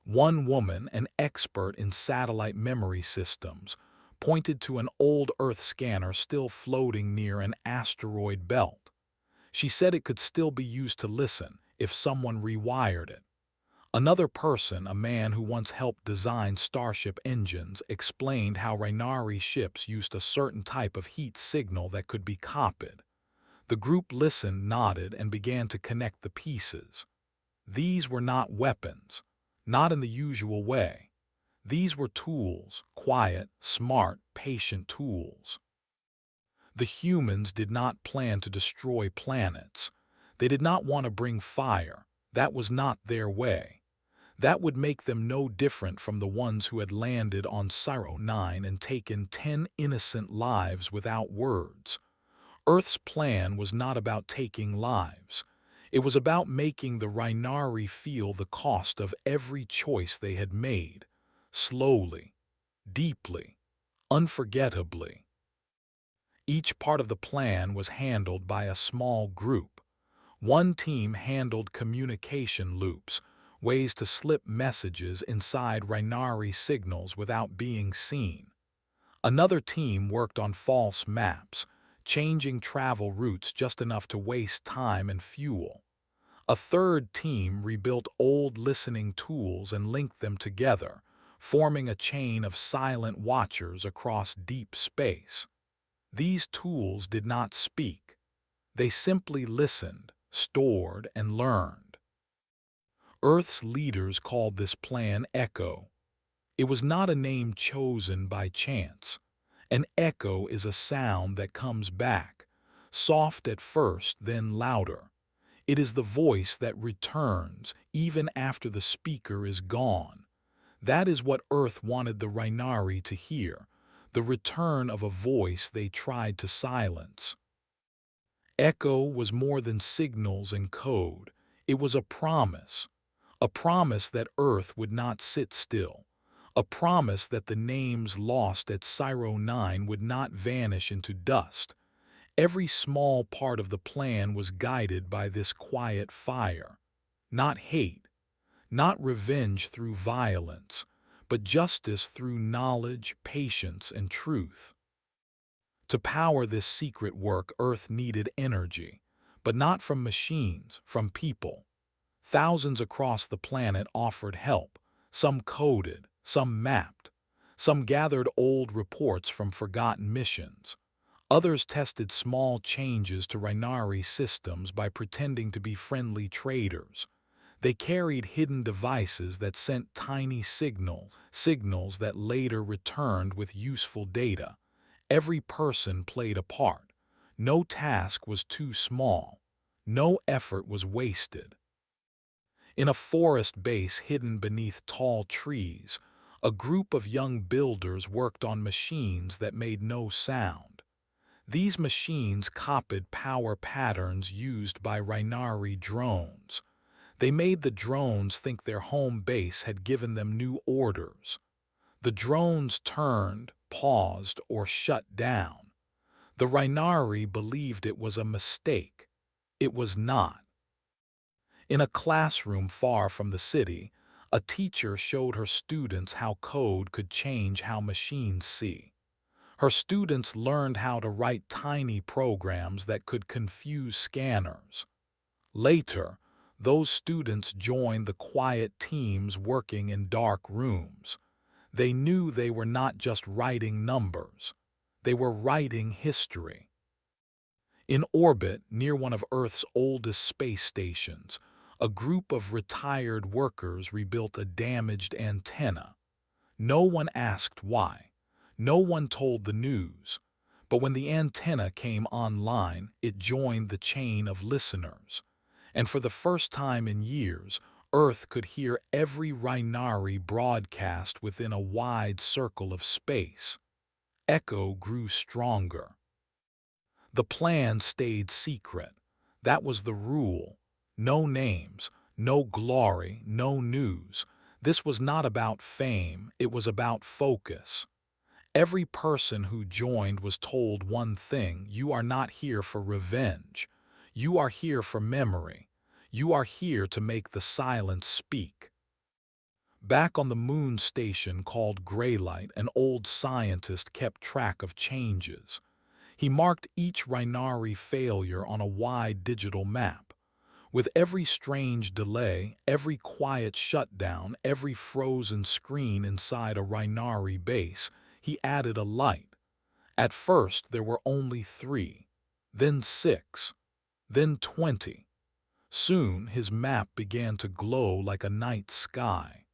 One woman, an expert in satellite memory systems, pointed to an old Earth scanner still floating near an asteroid belt. She said it could still be used to listen if someone rewired it. Another person, a man who once helped design starship engines, explained how Rhinari ships used a certain type of heat signal that could be copied. The group listened, nodded, and began to connect the pieces. These were not weapons, not in the usual way. These were tools, quiet, smart, patient tools. The humans did not plan to destroy planets. They did not want to bring fire. That was not their way. That would make them no different from the ones who had landed on Sci-Fi and taken 10 innocent lives without words. Earth's plan was not about taking lives. It was about making the Rhinari feel the cost of every choice they had made, slowly, deeply, unforgettably. Each part of the plan was handled by a small group. One team handled communication loops, ways to slip messages inside Rhinari signals without being seen. Another team worked on false maps, changing travel routes just enough to waste time and fuel. A third team rebuilt old listening tools and linked them together, forming a chain of silent watchers across deep space. These tools did not speak. They simply listened, stored, and learned. Earth's leaders called this plan Echo. It was not a name chosen by chance. An echo is a sound that comes back, soft at first, then louder. It is the voice that returns even after the speaker is gone. That is what Earth wanted the Rhinari to hear, the return of a voice they tried to silence. Echo was more than signals and code. It was a promise that Earth would not sit still, a promise that the names lost at Cyro 9 would not vanish into dust. Every small part of the plan was guided by this quiet fire. Not hate, not revenge through violence, but justice through knowledge, patience, and truth. To power this secret work, Earth needed energy, but not from machines, from people. Thousands across the planet offered help. Some coded, some mapped, some gathered old reports from forgotten missions. Others tested small changes to Rhinari systems by pretending to be friendly traders. They carried hidden devices that sent tiny signals that later returned with useful data. Every person played a part. No task was too small. No effort was wasted. In a forest base hidden beneath tall trees, a group of young builders worked on machines that made no sound. These machines copied power patterns used by Rhinari drones. They made the drones think their home base had given them new orders. The drones turned, paused, or shut down. The Rhinari believed it was a mistake. It was not. In a classroom far from the city, a teacher showed her students how code could change how machines see. Her students learned how to write tiny programs that could confuse scanners. Later, those students joined the quiet teams working in dark rooms. They knew they were not just writing numbers. They were writing history. In orbit, near one of Earth's oldest space stations, a group of retired workers rebuilt a damaged antenna. No one asked why. No one told the news. But when the antenna came online, it joined the chain of listeners. And for the first time in years, Earth could hear every Rhinari broadcast within a wide circle of space. Echo grew stronger. The plan stayed secret. That was the rule. No names, no glory, no news. This was not about fame, it was about focus. Every person who joined was told one thing: you are not here for revenge. You are here for memory. You are here to make the silence speak. Back on the moon station called Greylight, an old scientist kept track of changes. He marked each Rhinari failure on a wide digital map. With every strange delay, every quiet shutdown, every frozen screen inside a Rhinari base, he added a light. At first there were only 3, then 6, then 20. Soon his map began to glow like a night sky.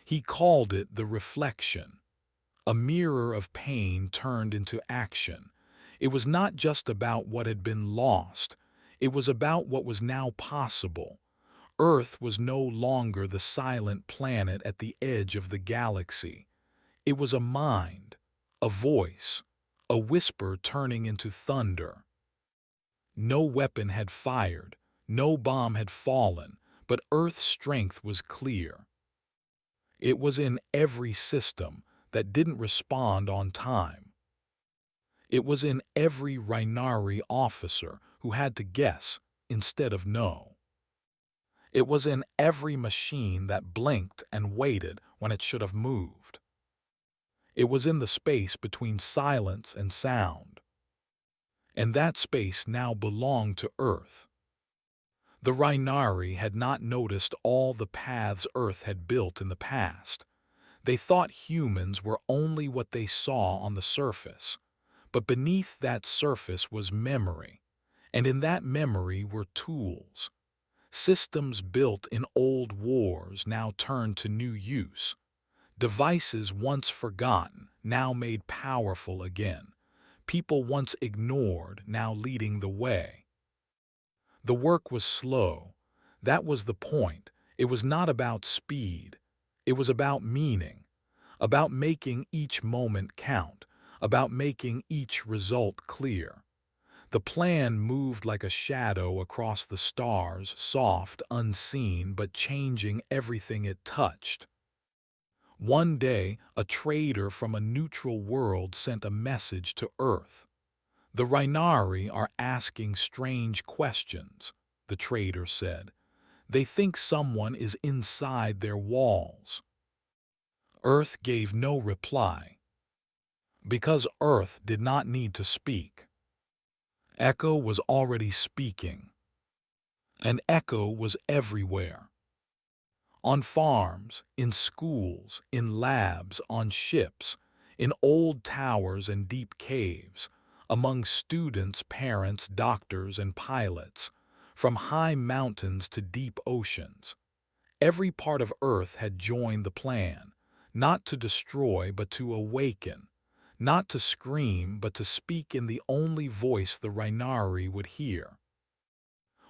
He called it the reflection, a mirror of pain turned into action. It was not just about what had been lost, it was about what was now possible. Earth was no longer the silent planet at the edge of the galaxy. It was a mind, a voice, a whisper turning into thunder. No weapon had fired, no bomb had fallen, but Earth's strength was clear. It was in every system that didn't respond on time. It was in every Rhinari officer who had to guess instead of know. It was in every machine that blinked and waited when it should have moved. It was in the space between silence and sound. And that space now belonged to Earth. The Rhinari had not noticed all the paths Earth had built in the past. They thought humans were only what they saw on the surface. But beneath that surface was memory, and in that memory were tools. Systems built in old wars now turned to new use. Devices once forgotten, now made powerful again. People once ignored, now leading the way. The work was slow. That was the point. It was not about speed. It was about meaning, about making each moment count, about making each result clear. The plan moved like a shadow across the stars, soft, unseen, but changing everything it touched. One day, a trader from a neutral world sent a message to Earth. "The Rhinari are asking strange questions," the trader said. "They think someone is inside their walls." Earth gave no reply, because Earth did not need to speak. Echo was already speaking, and Echo was everywhere. On farms, in schools, in labs, on ships, in old towers and deep caves, among students, parents, doctors, and pilots, from high mountains to deep oceans. Every part of Earth had joined the plan, not to destroy but to awaken, not to scream but to speak in the only voice the Rhinari would hear.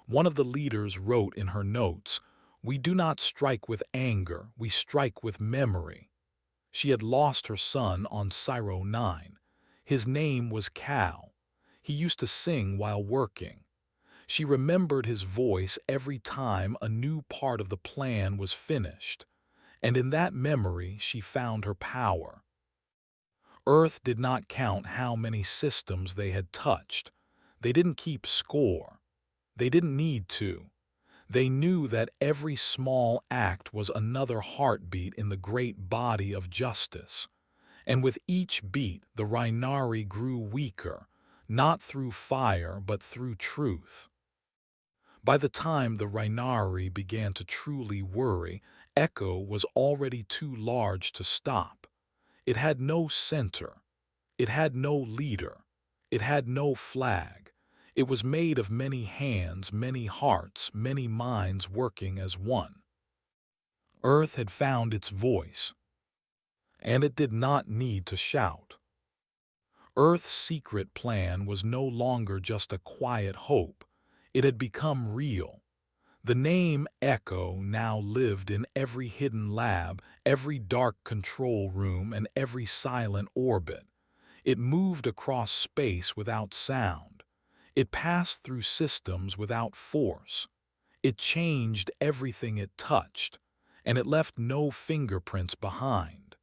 One of the leaders wrote in her notes, "We do not strike with anger, we strike with memory." She had lost her son on Cyro 9. His name was Cal. He used to sing while working. She remembered his voice every time a new part of the plan was finished, and in that memory she found her power. Earth did not count how many systems they had touched. They didn't keep score. They didn't need to. They knew that every small act was another heartbeat in the great body of justice. And with each beat, the Rhinari grew weaker, not through fire but through truth. By the time the Rhinari began to truly worry, Echo was already too large to stop. It had no center. It had no leader. It had no flag. It was made of many hands, many hearts, many minds working as one. Earth had found its voice, and it did not need to shout. Earth's secret plan was no longer just a quiet hope. It had become real. The name Echo now lived in every hidden lab, every dark control room, and every silent orbit. It moved across space without sound. It passed through systems without force. It changed everything it touched, and it left no fingerprints behind.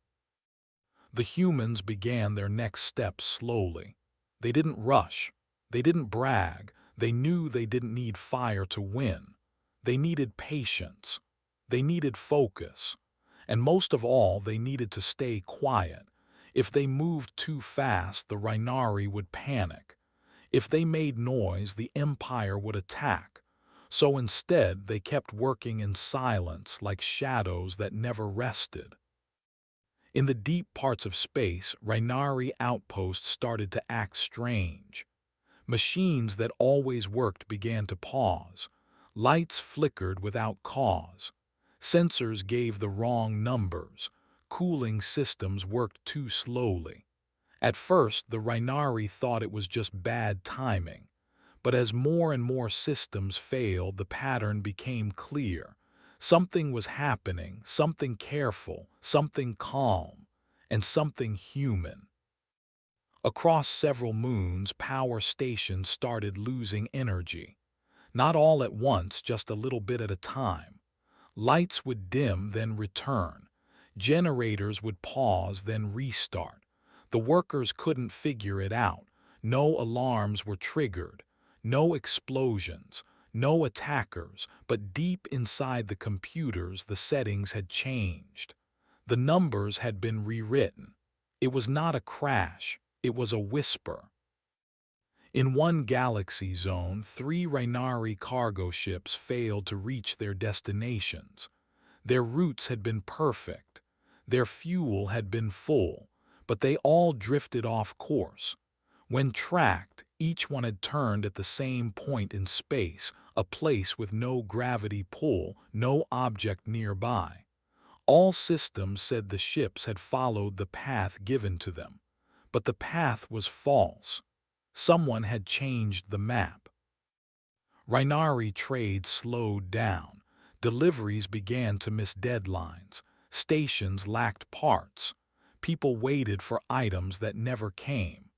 The humans began their next step slowly. They didn't rush. They didn't brag. They knew they didn't need fire to win. They needed patience. They needed focus. And most of all, they needed to stay quiet. If they moved too fast, the Rhinari would panic. If they made noise, the Empire would attack. So instead, they kept working in silence like shadows that never rested. In the deep parts of space, Rhinari outposts started to act strange. Machines that always worked began to pause. Lights flickered without cause. Sensors gave the wrong numbers. Cooling systems worked too slowly. At first, the Rhinari thought it was just bad timing. But as more and more systems failed, the pattern became clear. Something was happening, something careful, something calm, and something human. Across several moons, power stations started losing energy. Not all at once, just a little bit at a time. Lights would dim, then return. Generators would pause, then restart. The workers couldn't figure it out. No alarms were triggered. No explosions. No attackers. But deep inside the computers, the settings had changed. The numbers had been rewritten. It was not a crash. It was a whisper. In one galaxy zone, 3 Rhinari cargo ships failed to reach their destinations. Their routes had been perfect. Their fuel had been full, but they all drifted off course. When tracked, each one had turned at the same point in space, a place with no gravity pull, no object nearby. All systems said the ships had followed the path given to them. But the path was false. Someone had changed the map. Rhinari trade slowed down. Deliveries began to miss deadlines. Stations lacked parts. People waited for items that never came.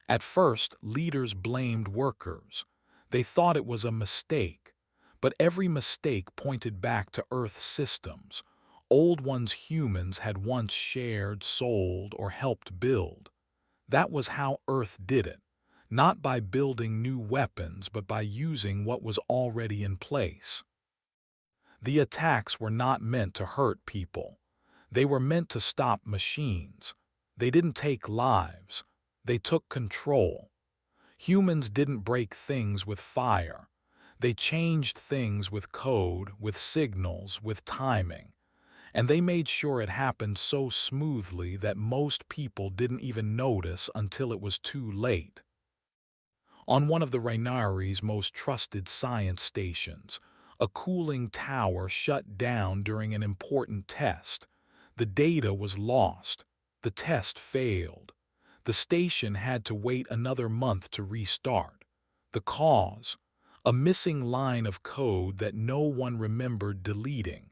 At first, leaders blamed workers. They thought it was a mistake. But every mistake pointed back to Earth's systems. old ones humans had once shared, sold, or helped build. That was how Earth did it, not by building new weapons but by using what was already in place. The attacks were not meant to hurt people. They were meant to stop machines. They didn't take lives. They took control. Humans didn't break things with fire. They changed things with code, with signals, with timing. And they made sure it happened so smoothly that most people didn't even notice until it was too late. On one of the Rainari's most trusted science stations, a cooling tower shut down during an important test. The data was lost. The test failed. The station had to wait another month to restart. The cause? A missing line of code that no one remembered deleting.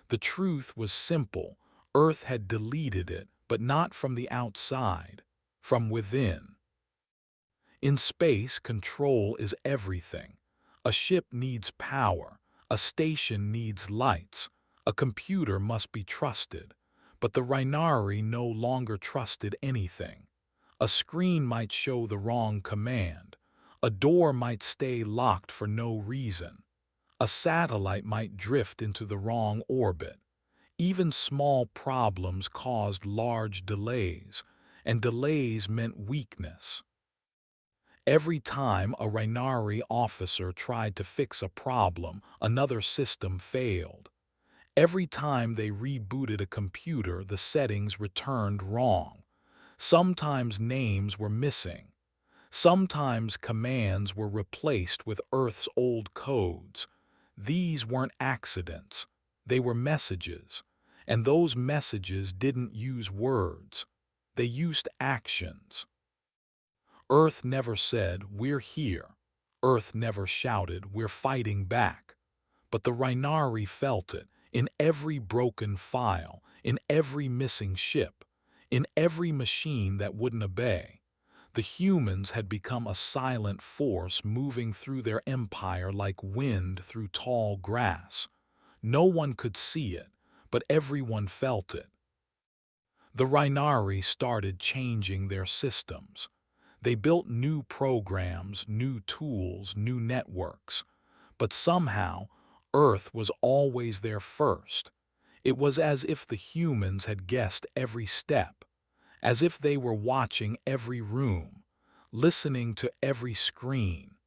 The truth was simple. Earth had deleted it, but not from the outside, from within. In space, control is everything. A ship needs power. A station needs lights. A computer must be trusted. But the Rainari no longer trusted anything. A screen might show the wrong command. A door might stay locked for no reason. A satellite might drift into the wrong orbit. Even small problems caused large delays, and delays meant weakness. Every time a Rainari officer tried to fix a problem, another system failed. Every time they rebooted a computer, the settings returned wrong. Sometimes names were missing. Sometimes commands were replaced with Earth's old codes. These weren't accidents. They were messages. And those messages didn't use words. They used actions. Earth never said, "We're here." Earth never shouted, "We're fighting back." But the Rainari felt it, in every broken file, in every missing ship, in every machine that wouldn't obey. The humans had become a silent force moving through their empire like wind through tall grass. No one could see it, but everyone felt it. The Rainari started changing their systems. They built new programs, new tools, new networks. But somehow, Earth was always there first. It was as if the humans had guessed every step, as if they were watching every room, listening to every screen.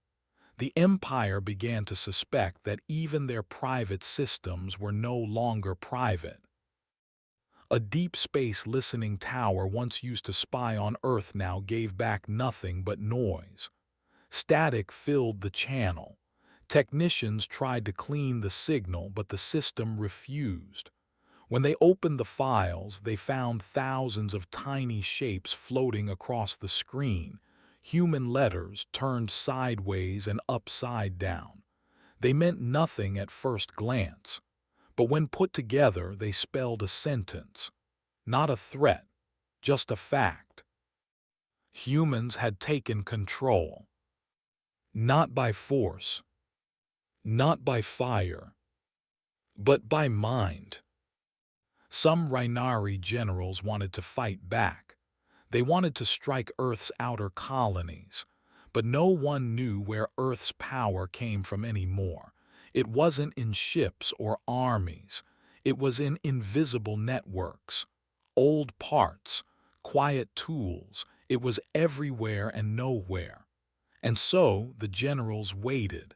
The Empire began to suspect that even their private systems were no longer private. A deep space listening tower once used to spy on Earth now gave back nothing but noise. Static filled the channel. Technicians tried to clean the signal, but the system refused. When they opened the files, they found thousands of tiny shapes floating across the screen, human letters turned sideways and upside down. They meant nothing at first glance, but when put together, they spelled a sentence. Not a threat, just a fact. Humans had taken control. Not by force, not by fire, but by mind. Some Rainari generals wanted to fight back. They wanted to strike Earth's outer colonies. But no one knew where Earth's power came from anymore. It wasn't in ships or armies. It was in invisible networks, old parts, quiet tools. It was everywhere and nowhere. And so the generals waited,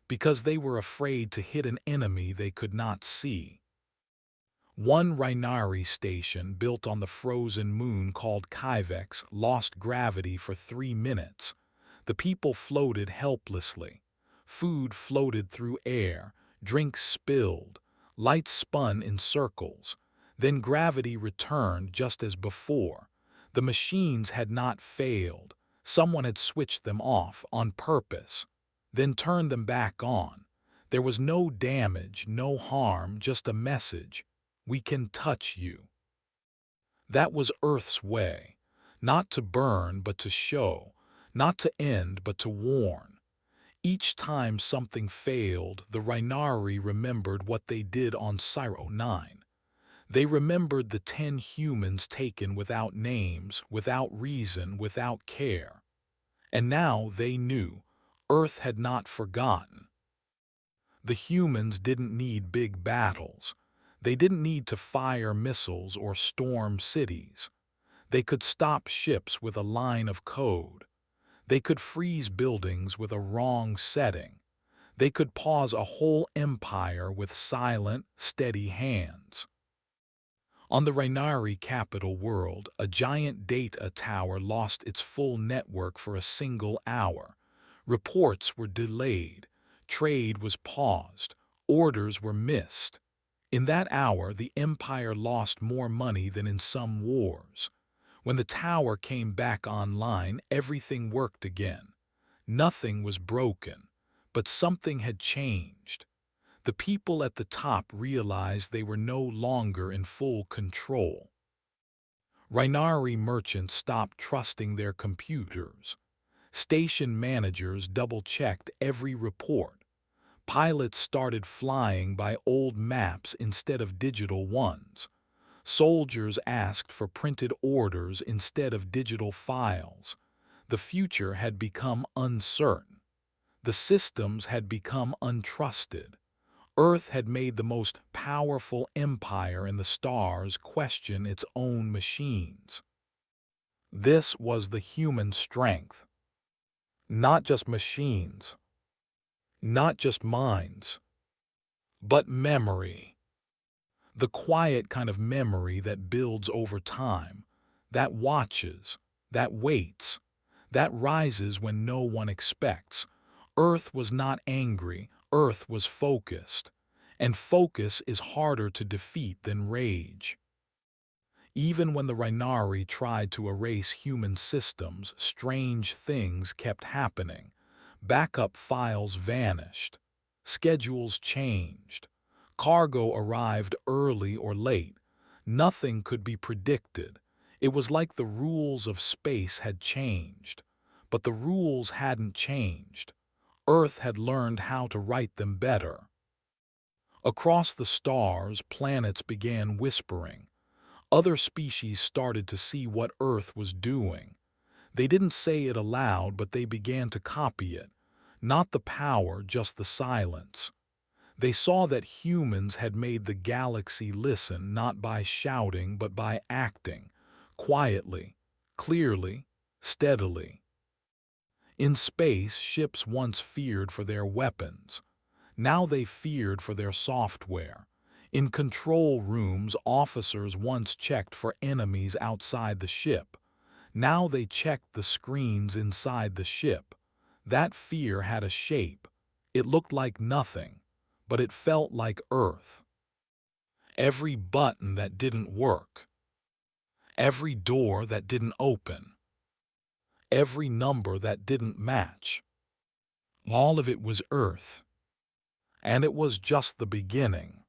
because they were afraid to hit an enemy they could not see. One Rainari station built on the frozen moon called Kyvex lost gravity for 3 minutes. The people floated helplessly. Food floated through air, drinks spilled, lights spun in circles. Then gravity returned just as before. The machines had not failed. Someone had switched them off on purpose, then turned them back on. There was no damage, no harm, just a message. We can touch you. That was Earth's way, not to burn but to show, not to end but to warn. Each time something failed, the Rainari remembered what they did on Syro 9. They remembered the 10 humans taken without names, without reason, without care. And now they knew Earth had not forgotten. The humans didn't need big battles. They didn't need to fire missiles or storm cities. They could stop ships with a line of code. They could freeze buildings with a wrong setting. They could pause a whole empire with silent, steady hands. On the Rainari capital world, a giant data tower lost its full network for a single hour. Reports were delayed. Trade was paused. Orders were missed. In that hour, the empire lost more money than in some wars. When the tower came back online, everything worked again. Nothing was broken, but something had changed. The people at the top realized they were no longer in full control. Rainari merchants stopped trusting their computers. Station managers double-checked every report. Pilots started flying by old maps instead of digital ones. Soldiers asked for printed orders instead of digital files. The future had become uncertain. The systems had become untrusted. Earth had made the most powerful empire in the stars question its own machines. This was the human strength. Not just machines, not just minds, but memory. The quiet kind of memory that builds over time, that watches, that waits, that rises when no one expects. Earth was not angry, Earth was focused. And focus is harder to defeat than rage. Even when the Rainari tried to erase human systems, strange things kept happening. Backup files vanished. Schedules changed. Cargo arrived early or late. Nothing could be predicted. It was like the rules of space had changed. But the rules hadn't changed. Earth had learned how to write them better. Across the stars, planets began whispering. Other species started to see what Earth was doing. They didn't say it aloud, but they began to copy it. Not the power, just the silence. They saw that humans had made the galaxy listen not by shouting but by acting, quietly, clearly, steadily. In space, ships once feared for their weapons. Now they feared for their software. In control rooms, officers once checked for enemies outside the ship. Now they checked the screens inside the ship. That fear had a shape. It looked like nothing, but it felt like Earth. Every button that didn't work. Every door that didn't open. Every number that didn't match. All of it was Earth. And it was just the beginning.